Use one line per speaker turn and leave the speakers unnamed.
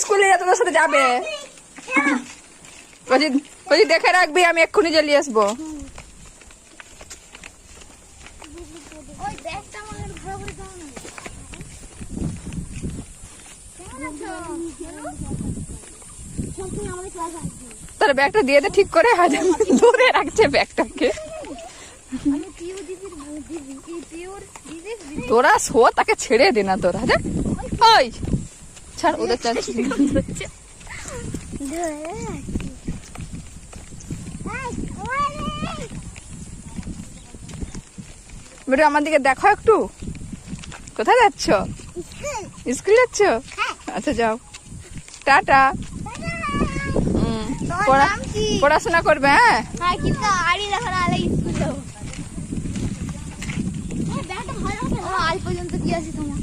স্কুলে যা তোদের সাথে যাবে। বলছি দেখে রাখবি, আমি এক্ষুনি জ্বালিয়ে আসবো। তার ব্যাগটা দিয়ে দে ঠিক করে, দূরে রাখছে ব্যাগটাকে। তোরা শো, তাকে ছেড়ে দে না তোরা। দেখ ওই ছাড়, ওদের চাচ্ছি। বেরো আমার দিকে দেখো একটু। কোথায় যাচ্ছ? স্কুল যাচ্ছ? আচ্ছা যাও, টাটা। পড়াশোনা করবে? হ্যাঁ,
আজ পর্যন্ত কি আছে তোমার?